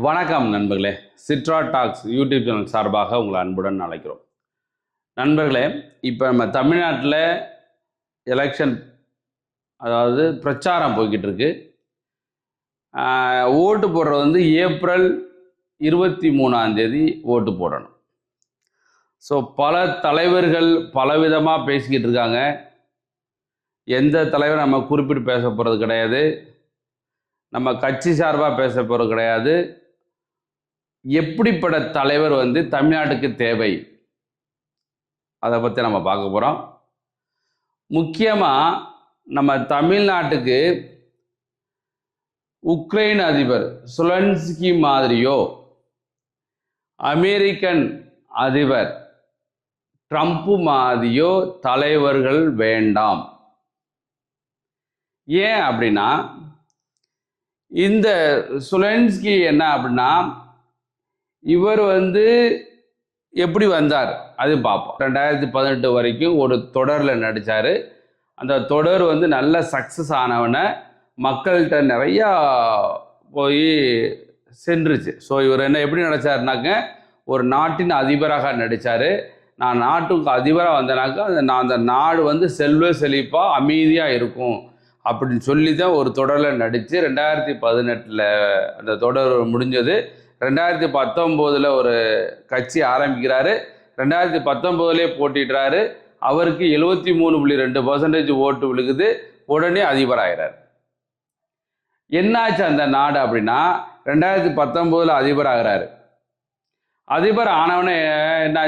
வணக்கம் நண்பர்களே, சிட்ரா tax YouTube channel சார்பாக உங்களை அன்புடன் அழைக்கிறோம். நண்பர்களே, இப்போ நம்ம தமிழ்நாட்டில் எலெக்ஷன், அதாவது பிரச்சாரம் போய்கிட்டு இருக்கு. ஓட்டு போடுறது வந்து ஏப்ரல் 23 ஓட்டு போடணும். ஸோ பல தலைவர்கள் பலவிதமாக பேசிக்கிட்டு இருக்காங்க. எந்த தலைவர் நம்ம குறிப்பிட்டு பேச போகிறது கிடையாது, நம்ம கட்சி சார்பாக பேச போகிறது கிடையாது. எப்படிப்பட்ட தலைவர் வந்து தமிழ்நாட்டுக்கு தேவை, அதை பற்றி நம்ம பார்க்க போகிறோம். முக்கியமாக நம்ம தமிழ்நாட்டுக்கு உக்ரைன் அதிபர் சுலன்ஸ்கி மாதிரியோ, அமெரிக்கன் அதிபர் ட்ரம்ப் மாதிரியோ தலைவர்கள் வேண்டாம். ஏன் அப்படின்னா, இந்த சுலன்ஸ்கி என்ன அப்படின்னா, இவர் வந்து எப்படி வந்தார் அது பார்ப்போம். 2018 வரைக்கும் ஒரு தொடரில் நடித்தார். அந்த தொடர் வந்து நல்ல சக்ஸஸ் ஆனவனை மக்கள்கிட்ட நிறையா போய் சென்றுச்சு. ஸோ இவர் என்ன எப்படி நடித்தார்னாக்க, ஒரு நாட்டின் அதிபராக நடித்தார். நான் நாட்டுக்கு அதிபராக வந்தேனாக்கா அந்த நாடு வந்து செல்வ செழிப்பாக அமைதியாக இருக்கும் அப்படின்னு சொல்லி தான் ஒரு தொடரில் நடித்து 2018 அந்த தொடர் முடிஞ்சது. 2019 ஒரு கட்சி ஆரம்பிக்கிறாரு. 2019 போட்டிடுறாரு. அவருக்கு 73.2% ஓட்டு விழுகுது. உடனே அதிபராகிறார். என்னாச்சு அந்த நாடு அப்படின்னா, 2019 அதிபராகிறாரு. அதிபர் ஆனவனே என்ன,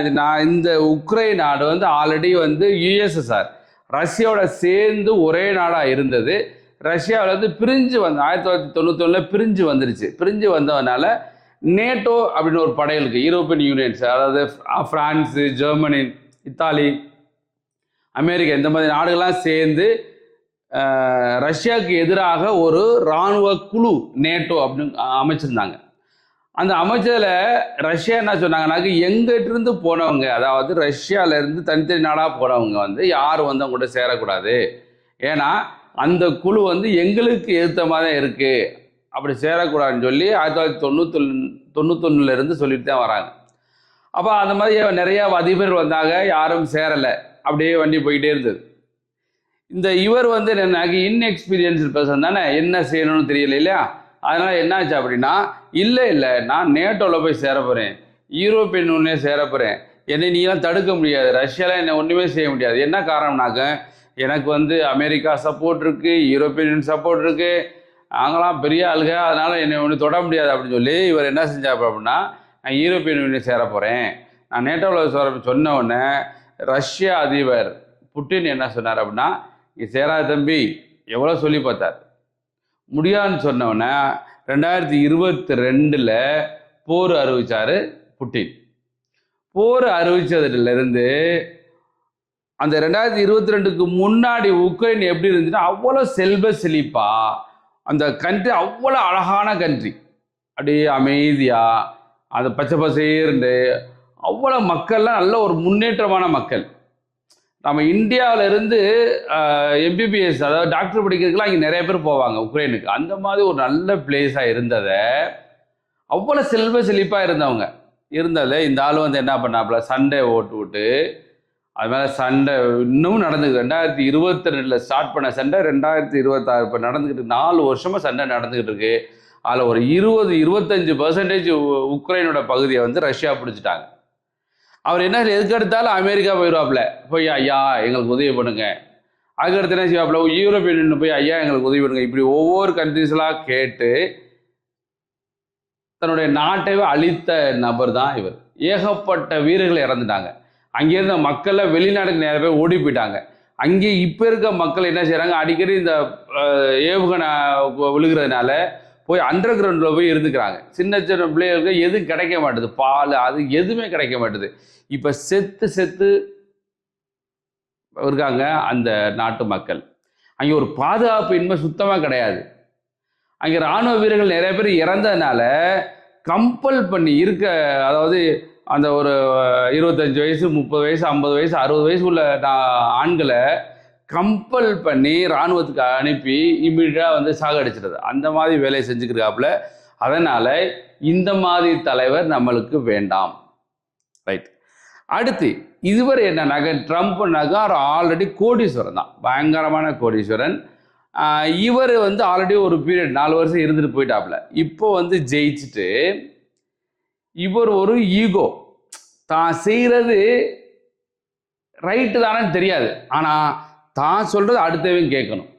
இந்த உக்ரைன் நாடு வந்து ஆல்ரெடி வந்து USSR ரஷ்யாவோட சேர்ந்து ஒரே நாடாக இருந்தது. ரஷ்யாவில் வந்து பிரிஞ்சு 1991 பிரிஞ்சு வந்துருச்சு. பிரிஞ்சு வந்ததுனால நேட்டோ அப்படின்னு ஒரு படை இருக்குது, யூரோப்பியன் யூனியன்ஸ், அதாவது ஃப்ரான்ஸு, ஜெர்மனி, இத்தாலி, அமெரிக்கா, இந்த மாதிரி நாடுகள்லாம் சேர்ந்து ரஷ்யாவுக்கு எதிராக ஒரு இராணுவ குழு நேட்டோ அப்படின்னு அமைச்சிருந்தாங்க. அந்த அமைச்சதில் ரஷ்யா என்ன சொன்னாங்கன்னாக்க, எங்கிட்டிருந்து போனவங்க, அதாவது ரஷ்யாவிலேருந்து தனித்தனி நாடாக போனவங்க வந்து யாரும் வந்து அவங்க கூட சேரக்கூடாது. ஏன்னா அந்த குழு வந்து எங்களுக்கு எதிர்த்த மாதிரி தான் இருக்குது, அப்படி சேரக்கூடாதுன்னு சொல்லி 1991 சொல்லிட்டு தான் வராங்க. அப்போ அந்த மாதிரி நிறையா அதிபர்கள் வந்தாங்க, யாரும் சேரலை, அப்படியே வண்டி போய்கிட்டே இருந்தது. இந்த இவர் வந்து என்னன்னாக்கி இன்எக்ஸ்பீரியன்ஸ் பர்சன் தானே, என்ன செய்யணும்னு தெரியல இல்லையா. அதனால் என்னாச்சு அப்படின்னா, இல்லை நான் நேட்டோவில் போய் சேர போகிறேன், யூரோப்பியன் யூனியன் சேர போகிறேன், என்னை நீலாம் தடுக்க முடியாது, ரஷ்யாவில் என்னை ஒன்றுமே செய்ய முடியாது. என்ன காரணம்னாக்க, எனக்கு வந்து அமெரிக்கா சப்போர்ட் இருக்குது, யூரோப்பியன் யூனியன் சப்போர்ட் இருக்குது, நாங்களாம் பெரிய ஆளுங்க, அதனால் என்னை ஒன்று தொட முடியாது அப்படின்னு சொல்லி இவர் என்ன செஞ்சார் அப்படின்னா, நான் யூரோப்பியன் யூனியன் சேர போகிறேன், நான் நேட்டோவில் சொன்ன உடனே ரஷ்யா அதிபர் புட்டின் என்ன சொன்னார் அப்படின்னா, இங்கே சேராத தம்பி, எவ்வளோ சொல்லி பார்த்தார், முடியாதுன்னு சொன்னவொடனே 2022 போர் அறிவித்தார் புட்டின். போர் அறிவித்ததுலேருந்து அந்த 2022க்கு முன்னாடி உக்ரைன் எப்படி இருந்துச்சுன்னா, அவ்வளோ செல்வ செழிப்பா, அந்த கண்ட்ரி அவ்வளோ அழகான கண்ட்ரி, அப்படியே அமைதியாக, அது பச்சை பசேர்ந்து அவ்வளோ மக்கள்லாம் நல்ல ஒரு முன்னேற்றமான மக்கள். நம்ம இந்தியாவிலேருந்து MBBS, அதாவது டாக்டர் படிக்கிறதுக்கெலாம் இங்கே நிறைய பேர் போவாங்க உக்ரைனுக்கு. அந்த மாதிரி ஒரு நல்ல பிளேஸாக இருந்ததை, அவ்வளோ செல்வ செழிப்பாக இருந்ததை இந்த ஆள் வந்து என்ன பண்ணாப்புல, சண்டை ஓட்டு விட்டு அது மேலே சண்டை இன்னமும் நடந்துக்குது. 2022 ஸ்டார்ட் பண்ண சண்டை 2026 இப்போ நடந்துக்கிட்டு, 4 வருஷமாக சண்டை நடந்துக்கிட்டு இருக்கு. அதில் ஒரு 20-25% உக்ரைனோட பகுதியை வந்து ரஷ்யா பிடிச்சிட்டாங்க. அவர் என்ன எதுக்கு எடுத்தாலும் அமெரிக்கா போயிடுவாப்புல, போய் ஐயா எங்களுக்கு உதவி பண்ணுங்க. அதுக்கடுத்து என்ன செய்வாப்புல, யூரோப்பியன் யூனியன் போய் ஐயா எங்களுக்கு உதவி பண்ணுங்க. இப்படி ஒவ்வொரு கண்ட்ரிஸ்லாம் கேட்டு தன்னுடைய நாட்டைவே அழித்த நபர் தான் இவர். ஏகப்பட்ட வீரர்கள் இறந்துட்டாங்க. அங்கேருந்த மக்களை வெளிநாட்டுக்கு நிறைய பேர் ஓடி போயிட்டாங்க. அங்கே இப்போ இருக்க மக்கள் என்ன செய்கிறாங்க, அடிக்கடி இந்த ஏவுகணை விழுகிறதுனால போய் அண்டர் கிரவுண்டில் போய் இருந்துக்கிறாங்க. சின்ன சின்ன பிள்ளைகளுக்கு எதுவும் கிடைக்க மாட்டுது, பால் அது எதுவுமே கிடைக்க மாட்டுது. இப்போ செத்து செத்து இருக்காங்க அந்த நாட்டு மக்கள். அங்கே ஒரு பாதுகாப்பு இன்மை சுத்தமாக கிடையாது. அங்கே இராணுவ வீரர்கள் நிறைய பேர் இறந்ததுனால கம்பல் பண்ணி இருக்க, அதாவது அந்த ஒரு 25 வயசு 30 வயசு 50 வயசு 60 வயசு உள்ள ஆண்களை கம்பல் பண்ணி இராணுவத்துக்கு அனுப்பி இமீடியட்டாக வந்து சாகடிச்சிடுது. அந்த மாதிரி வேலையை செஞ்சுக்கிறாப்புல. அதனால் இந்த மாதிரி தலைவர் நம்மளுக்கு வேண்டாம். ரைட். அடுத்து இதுவரை என்னன்னாக்க ட்ரம்ப்னாக்கா அவர் ஆல்ரெடி கோடீஸ்வரன் தான், பயங்கரமான கோடீஸ்வரன். இவர் வந்து ஆல்ரெடி ஒரு பீரியட் 4 வருஷம் இருந்துட்டு போயிட்டாப்புல. இப்போ வந்து ஜெயிச்சுட்டு இவர் ஒரு ஈகோ, தான் செய்கிறது ரைட்டு தானேன்னு தெரியாது, ஆனால் தான் சொல்கிறது அடுத்தவன் கேட்கணும்.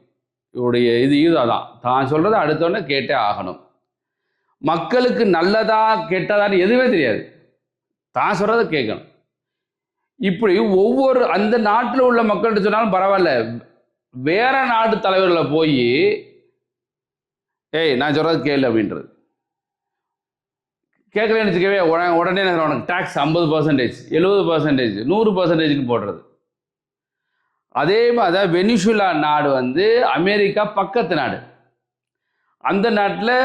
இவருடைய இது தான், தான் சொல்கிறது அடுத்தவொடனே கேட்டே ஆகணும். மக்களுக்கு நல்லதா கெட்டதான்னு எதுவுமே தெரியாது, தான் சொல்கிறத கேட்கணும். இப்படி ஒவ்வொரு அந்த நாட்டில் உள்ள மக்கள்கிட்ட சொன்னாலும் பரவாயில்ல, வேற நாட்டு தலைவர்களை போய் ஏய் நான் சொல்கிறது கேளு அப்படின்றது. கேட்கலன்னு வச்சுக்கவே உடனே உனக்கு டேக்ஸ் 50%, 70%, 100%க்கு போடுறது. அதே மாதிரி தான் வெனிசுலா நாடு வந்து அமெரிக்கா பக்கத்து நாடு. அந்த நாட்டில்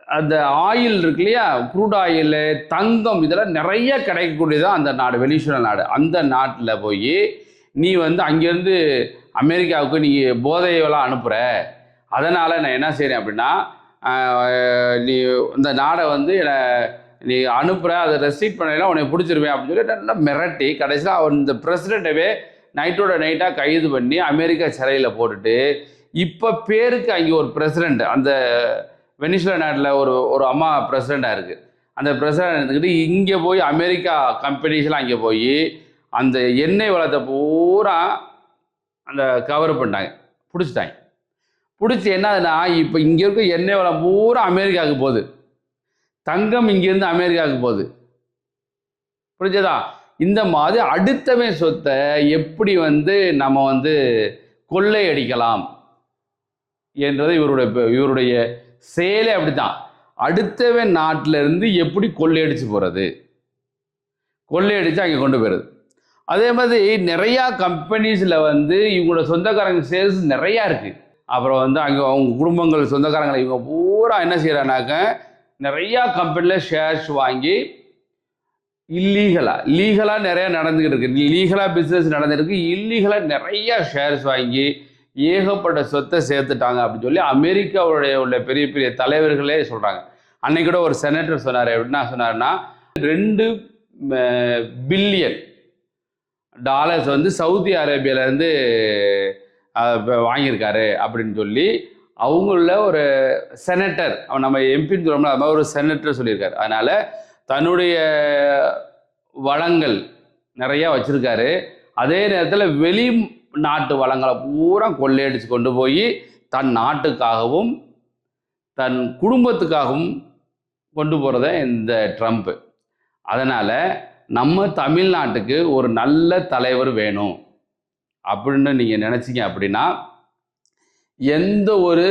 அந்த ஆயில் இருக்கு இல்லையா, க்ரூட் ஆயில், தங்கம், இதெல்லாம் நிறைய கிடைக்கக்கூடியதான் அந்த நாடு, வெனிசுலா நாடு. அந்த நாட்டில் போய் நீ வந்து அங்கேருந்து அமெரிக்காவுக்கு நீ போதையெல்லாம் அனுப்புகிற, அதனால் நான் என்ன செய்கிறேன் அப்படின்னா, நீ இந்த நாடை வந்து நீ அனுப்புகிற, அதை ரெஸ்ட்ரிக்ட் பண்ணலாம், உன்னை பிடிச்சிருவேன் அப்படின்னு சொல்லி நல்லா மிரட்டி கடைசியில் அவன் இந்த பிரசிடெண்ட்டவே நைட்டோட நைட்டாக கைது பண்ணி அமெரிக்கா சிறையில் போட்டுட்டு, இப்போ பேருக்கு அங்கே ஒரு பிரசிடெண்ட், அந்த வெனிசுலா நாட்டில் ஒரு அம்மா பிரசிடெண்ட்டாக இருக்குது. அந்த பிரசிடெண்ட் எடுத்துக்கிட்டு இங்கே போய் அமெரிக்கா கம்பெனிஸ்லாம் அங்கே போய் அந்த எண்ணெய் வளத்தை பூரா அந்த கவர் பண்ணிட்டாங்க, பிடிச்சிட்டாங்க. பிடிச்சி என்னதுன்னா இப்போ இங்கே இருக்க எண்ணெய் வளம் பூரா அமெரிக்காவுக்கு போகுது, தங்கம் இங்கேருந்து அமெரிக்காவுக்கு போகுது. புரிஞ்சதா? இந்த மாதிரி அடுத்தவன் சொத்தை எப்படி வந்து நம்ம வந்து கொள்ளையடிக்கலாம் என்றது இவருடைய செயலே அப்படித்தான். அடுத்தவன் நாட்டில் இருந்து எப்படி கொள்ளையடிச்சு போகிறது, கொள்ளையடிச்சு அங்கே கொண்டு போயிடுது. அதே மாதிரி நிறையா கம்பெனிஸில் வந்து இவங்களோட சொந்தக்காரங்க சேல்ஸ் நிறையா இருக்குது. அப்புறம் வந்து அங்கே அவங்க குடும்பங்கள் சொந்தக்காரங்களை இவங்க பூரா என்ன செய்கிறானாக்க நிறையா கம்பெனியில் ஷேர்ஸ் வாங்கி லீகலாக நிறையா நடந்துக்கிட்டு இருக்கு. லீகலாக பிஸ்னஸ் நடந்துருக்கு, இல்லீகலாக நிறையா ஷேர்ஸ் வாங்கி ஏகப்பட்ட சொத்தை சேர்த்துட்டாங்க அப்படின்னு சொல்லி அமெரிக்காவுடைய உள்ள பெரிய பெரிய தலைவர்களே சொல்கிறாங்க. அன்னைக்கு கூட ஒரு செனட்டர் சொன்னார், எப்படின்னா சொன்னார்னா $2 பில்லியன் வந்து சவுதி அரேபியாவிலேருந்து வாங்கியிருக்காரு அப்படின்னு சொல்லி அவங்கள ஒரு செனட்டர், அவன் நம்ம எம்பின்னு சொல்கிறோம்னா அது மாதிரி ஒரு செனட்டர் சொல்லியிருக்காரு. அதனால் தன்னுடைய வளங்கள் நிறையா வச்சுருக்காரு. அதே நேரத்தில் வெளி நாட்டு வளங்களை பூரா கொள்ளையடிச்சு கொண்டு போய் தன் நாட்டுக்காகவும் தன் குடும்பத்துக்காகவும் கொண்டு போகிறத இந்த ட்ரம்ப்பு. அதனால் நம்ம தமிழ்நாட்டுக்கு ஒரு நல்ல தலைவர் வேணும் அப்படின்னு நீங்கள் நினச்சிங்க அப்படின்னா, எந்த ஒரு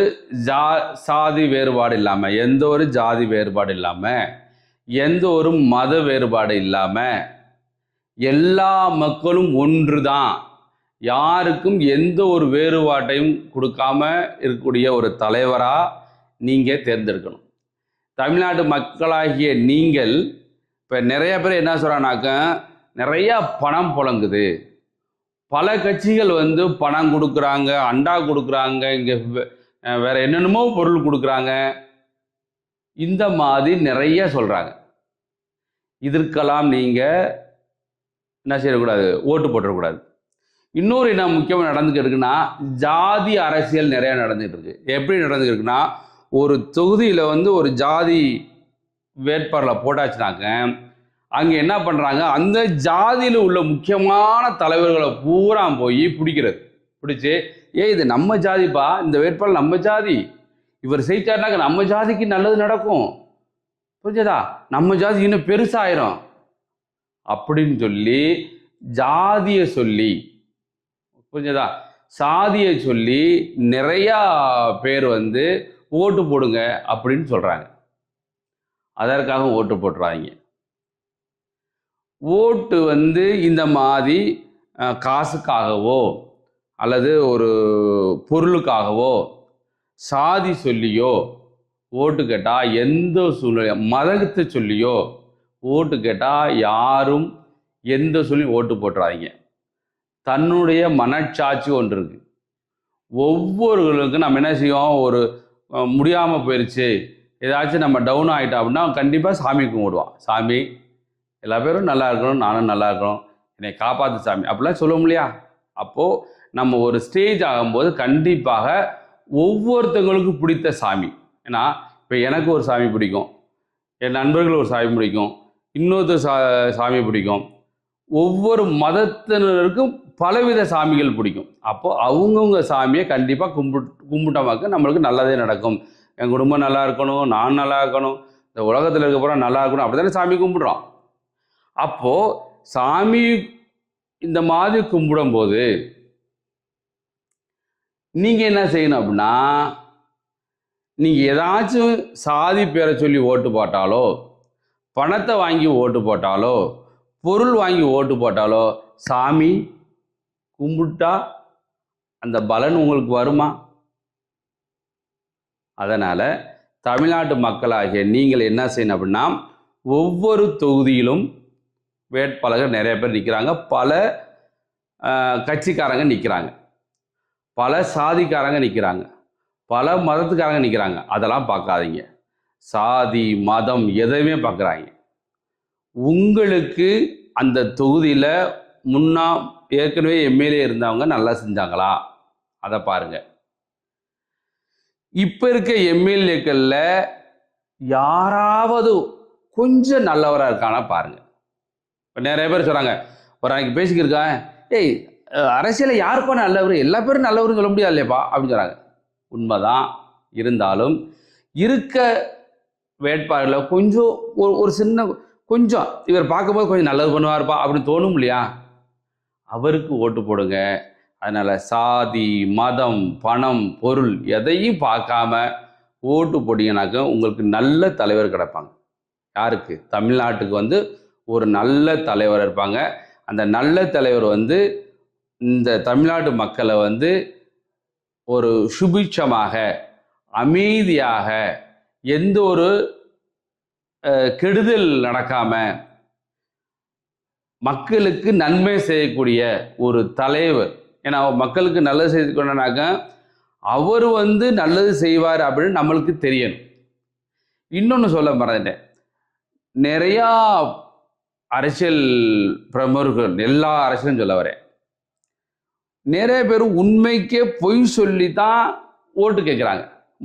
சாதி வேறுபாடு இல்லாமல், எந்த ஒரு ஜாதி வேறுபாடு இல்லாமல், எந்த ஒரு மத வேறுபாடு இல்லாமல் எல்லா மக்களும் ஒன்று தான், யாருக்கும் எந்த ஒரு வேறுபாட்டையும் கொடுக்காம இருக்கக்கூடிய ஒரு தலைவராக நீங்கள் தேர்ந்தெடுக்கணும். தமிழ்நாட்டு மக்களாகிய நீங்கள் இப்போ நிறைய பேர் என்ன சொல்கிறானாக்க, நிறையா பணம் புழங்குது, பல கட்சிகள் வந்து பணம் கொடுக்குறாங்க, அண்டா கொடுக்குறாங்க, இங்கே வேற என்னென்னமோ பொருள் கொடுக்குறாங்க, இந்த மாதிரி நிறைய சொல்கிறாங்க. இதற்கெல்லாம் நீங்கள் என்ன செய்யக்கூடாது, ஓட்டு போட்டுறக்கூடாது. இன்னொரு என்ன முக்கியமாக நடந்துக்கிட்டு இருக்குன்னா, ஜாதி அரசியல் நிறையா நடந்துகிட்டு இருக்கு. எப்படி நடந்துக்கிட்டு இருக்குன்னா, ஒரு தொகுதியில் வந்து ஒரு ஜாதி வேட்பாளரை போட்டாச்சுனாக்க அங்கே என்ன பண்ணுறாங்க, அந்த ஜாதியில் உள்ள முக்கியமான தலைவர்களை பூரா போய் பிடிச்சி இது நம்ம ஜாதிப்பா, இந்த வேட்பாளர் நம்ம ஜாதி, இவர் செய்தாருனாக்க நம்ம ஜாதிக்கு நல்லது நடக்கும், புரிஞ்சதா, நம்ம ஜாதி இன்னும் பெருசாயிரும் அப்படின்னு சொல்லி ஜாதியை சொல்லி, புரிஞ்சதா, சாதியை சொல்லி நிறையா பேர் வந்து ஓட்டு போடுங்க அப்படின்னு சொல்கிறாங்க. அதற்காக ஓட்டு போட்டுறாங்க. ஓட்டு இந்த மாதிரி காசுக்காகவோ அல்லது ஒரு பொருளுக்காகவோ சாதி சொல்லியோ ஓட்டு கேட்டால், எந்த சூழ்நிலை மதத்தை சொல்லியோ ஓட்டு கேட்டால் யாரும் எந்த சொல்லியும் ஓட்டு போட்டுறாங்க. தன்னுடைய மனச்சாட்சி ஒன்று இருக்கு. ஒவ்வொருவர்களுக்கும் நம்ம என்ன செய்வோம், ஒரு முடியாமல் போயிடுச்சு, ஏதாச்சும் நம்ம டவுன் ஆகிட்டோம் அப்படின்னா கண்டிப்பாக சாமி கும்பிடுவான். சாமி எல்லா பேரும் நல்லா இருக்கணும், நானும் நல்லா இருக்கணும், என்னை காப்பாற்று சாமி அப்படிலாம் சொல்லுவோம் இல்லையா? அப்போது நம்ம ஒரு ஸ்டேஜ் ஆகும்போது கண்டிப்பாக ஒவ்வொருத்தவங்களுக்கும் பிடித்த சாமி. ஏன்னா இப்போ எனக்கு ஒரு சாமி பிடிக்கும், என் நண்பர்கள் ஒரு சாமி பிடிக்கும், இன்னொருத்தர் சாமி பிடிக்கும். ஒவ்வொரு மதத்தினருக்கும் பலவித சாமிகள் பிடிக்கும். அப்போது அவங்கவுங்க சாமியை கண்டிப்பாக கும்பிட்டோமாக்க நம்மளுக்கு நல்லதே நடக்கும். என் குடும்பம் நல்லா இருக்கணும், நான் நல்லா இருக்கணும், இந்த உலகத்தில் இருக்க போகிற நல்லா இருக்கணும், அப்படி தானே சாமி கும்பிட்றோம். அப்போது சாமி இந்த மாதிரி கும்பிடும்போது நீங்கள் என்ன செய்யணும் அப்படின்னா, நீங்கள் ஏதாச்சும் சாதி பேரை சொல்லி ஓட்டு போட்டாலோ, பணத்தை வாங்கி ஓட்டு போட்டாலோ, பொருள் வாங்கி ஓட்டு போட்டாலோ, சாமி கும்பிட்டா அந்த பலன் உங்களுக்கு வருமா? அதனால் தமிழ்நாட்டு மக்களாகிய நீங்கள் என்ன செய்யணும் அப்படின்னா, ஒவ்வொரு தொகுதியிலும் வேட்பாளர்கள் நிறைய பேர் நிற்கிறாங்க, பல கட்சிக்காரங்க நிற்கிறாங்க, பல சாதிக்காரங்க நிற்கிறாங்க, பல மதத்துக்காரங்க நிற்கிறாங்க. அதெல்லாம் பார்க்காதீங்க. சாதி மதம் எதையுமே பார்க்குறாங்க. உங்களுக்கு அந்த தொகுதியில் ஏற்கனவே எம்எல்ஏ இருந்தவங்க நல்லா செஞ்சாங்களா அதை பாருங்க. இப்போ இருக்க எம்எல்ஏக்களில் யாராவது கொஞ்சம் நல்லவராக இருக்கானா பாருங்க. இப்போ நிறைய பேர் சொல்கிறாங்க, ஒரு அன்னைக்கு பேசிக்கிருக்கேன், ஏய் அரசியலில் யாருப்பா நல்லவர், எல்லா பேரும் நல்லவரும் சொல்ல முடியாது இல்லையப்பா அப்படின்னு சொல்கிறாங்க. உண்மைதான். இருந்தாலும் இருக்க வேட்பாளரில் கொஞ்சம் ஒரு சின்ன கொஞ்சம் இவர் பார்க்கும்போது கொஞ்சம் நல்லது பண்ணுவார்ப்பா அப்படின்னு தோணும் இல்லையா? அவருக்கு ஓட்டு போடுங்க. அதனால் சாதி மதம் பணம் பொருள் எதையும் பார்க்காம ஓட்டு போட்டிங்கனாக்க உங்களுக்கு நல்ல தலைவர் கிடைப்பாங்க. யாருக்கு? தமிழ்நாட்டுக்கு ஒரு நல்ல தலைவர் இருப்பாங்க. அந்த நல்ல தலைவர் இந்த தமிழ்நாட்டு மக்களை ஒரு சுபிட்சமாக அமைதியாக எந்த ஒரு கெடுதல் நடக்காம மக்களுக்கு நன்மை செய்யக்கூடிய ஒரு தலைவர். ஏன்னா மக்களுக்கு நல்லது செய்யணும்னாக்க அவர் நல்லது செய்வார் அப்படின்னு நம்மளுக்கு தெரியணும். இன்னொன்று சொல்ல மறந்துட்டேன், நிறையா அரசியல் பிரமுகர்கள், எல்லா அரசியலும் சொல்ல வரேன், நிறைய பேர் உண்மைக்கே பொய் சொல்லி தான் ஓட்டு கேட்குறாங்க.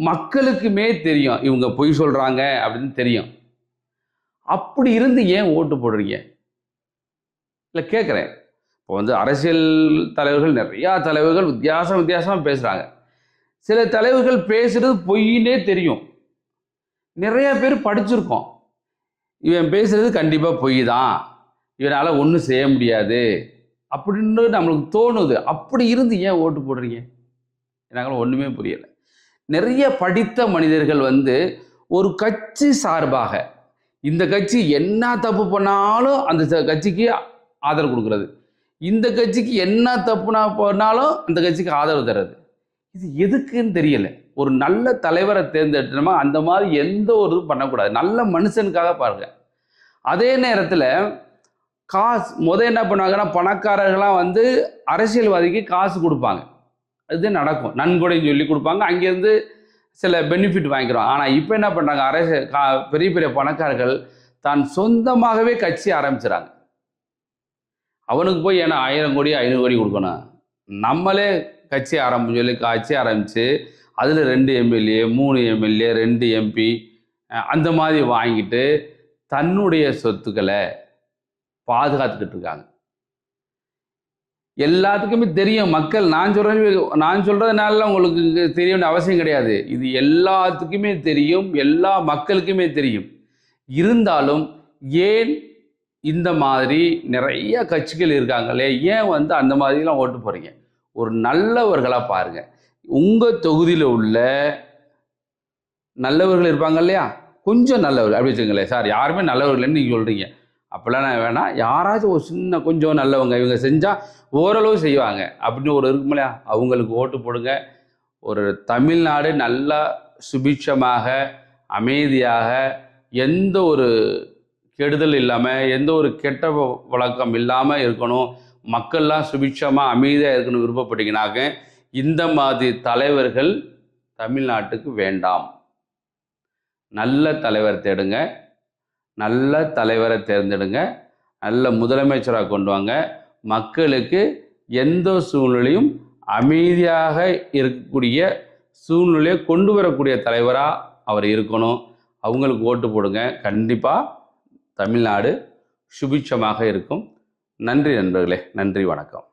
மக்களுக்குமே தெரியும் இவங்க பொய் சொல்கிறாங்க அப்படின்னு தெரியும். அப்படி இருந்து ஏன் ஓட்டு போடுறீங்க? இல்லை கேட்குறேன். இப்போ அரசியல் தலைவர்கள், நிறையா தலைவர்கள் வித்தியாசமாக பேசுகிறாங்க. சில தலைவர்கள் பேசுகிறது பொய்னே தெரியும். நிறைய பேர் படிச்சிருக்கோம், இவன் பேசுகிறது கண்டிப்பாக பொய் தான், இவனால் ஒன்றும் செய்ய முடியாது அப்படின்னு நம்மளுக்கு தோணுது. அப்படி இருந்து ஏன் ஓட்டு போடுறீங்க? எனக்கு ஒன்றுமே புரியலை. நிறைய படித்த மனிதர்கள் ஒரு கட்சி சார்பாக இந்த கட்சி என்ன தப்பு பண்ணாலும் அந்த கட்சிக்கு ஆதரவு கொடுக்கறது, இந்த கட்சிக்கு என்ன தப்புனா பண்ணாலும் அந்த கட்சிக்கு ஆதரவு தர்றது, இது எதுக்குன்னு தெரியல. ஒரு நல்ல தலைவரை தேர்ந்தெடுத்தோமா அந்த மாதிரி எந்த ஒரு பண்ணக்கூடாது. நல்ல மனுஷனுக்காக பாருங்க. அதே நேரத்தில் காசு என்ன பண்ணுவாங்கன்னா, பணக்காரர்கள்லாம் அரசியல்வாதிக்கு காசு கொடுப்பாங்க, அது நடக்கும், நன்கொடைன்னு சொல்லி கொடுப்பாங்க, அங்கேருந்து சில பெனிஃபிட் வாங்கிக்கிறோம். ஆனால் இப்போ என்ன பண்ணுறாங்க, பெரிய பெரிய பணக்காரர்கள் தான் சொந்தமாகவே கட்சி ஆரம்பிச்சுறாங்க. அவனுக்கு போய் ஏன்னா 1000 கோடி 500 கோடி கொடுக்கணும், நம்மளே கட்சி ஆரம்பித்து அதில் 2 எம்எல்ஏ 3 எம்எல்ஏ 2 எம்பி அந்த மாதிரி வாங்கிட்டு தன்னுடைய சொத்துக்களை பாதுகாத்துக்கிட்டு இருக்காங்க. எல்லாத்துக்குமே தெரியும். மக்கள் நான் சொல்கிறதுனால உங்களுக்கு தெரிய வேண்டிய அவசியம் கிடையாது. இது எல்லாத்துக்குமே தெரியும், எல்லா மக்களுக்குமே தெரியும். இருந்தாலும் ஏன் இந்த மாதிரி நிறைய கட்சிகள் இருக்காங்களே, ஏன் அந்த மாதிரிலாம் ஓட்டு போகிறீங்க? ஒரு நல்லவர்களாக பாருங்கள். உங்கள் தொகுதியில் உள்ள நல்லவர்கள் இருப்பாங்க இல்லையா, கொஞ்சம் நல்லவர்கள் அப்படி வச்சுக்கங்களேன். சார் யாருமே நல்லவர்கள்னு நீங்கள் சொல்கிறீங்க, அப்போல்லாம் வேணாம், யாராச்சும் ஒரு சின்ன கொஞ்சம் நல்லவங்க, இவங்க செஞ்சால் ஓரளவு செய்வாங்க அப்படின்னு ஒரு இருக்கும் இல்லையா, அவங்களுக்கு ஓட்டு போடுங்க. ஒரு தமிழ்நாடு நல்லா சுபிட்சமாக, அமைதியாக, எந்த ஒரு கெடுதல் இல்லாமல், எந்த ஒரு கெட்ட வழக்கம் இல்லாமல் இருக்கணும், மக்கள்லாம் சுபிட்சமாக அமைதியாக இருக்கணும் விருப்பப்பட்டீங்கன்னாக்க இந்த மாதிரி தலைவர்கள் தமிழ்நாட்டுக்கு வேண்டாம். நல்ல தலைவர் தேடுங்க, நல்ல தலைவரை தேர்ந்தெடுங்க, நல்ல முதலமைச்சராக கொண்டு வாங்க. மக்களுக்கு எந்த சூழ்நிலையும் அமைதியாக இருக்கக்கூடிய சூழ்நிலையை கொண்டு வரக்கூடிய தலைவராக அவர் இருக்கணும். அவங்களுக்கு ஓட்டு போடுங்க. கண்டிப்பாக தமிழ்நாடு சுபிட்சமாக இருக்கும். நன்றி நண்பர்களே. நன்றி, வணக்கம்.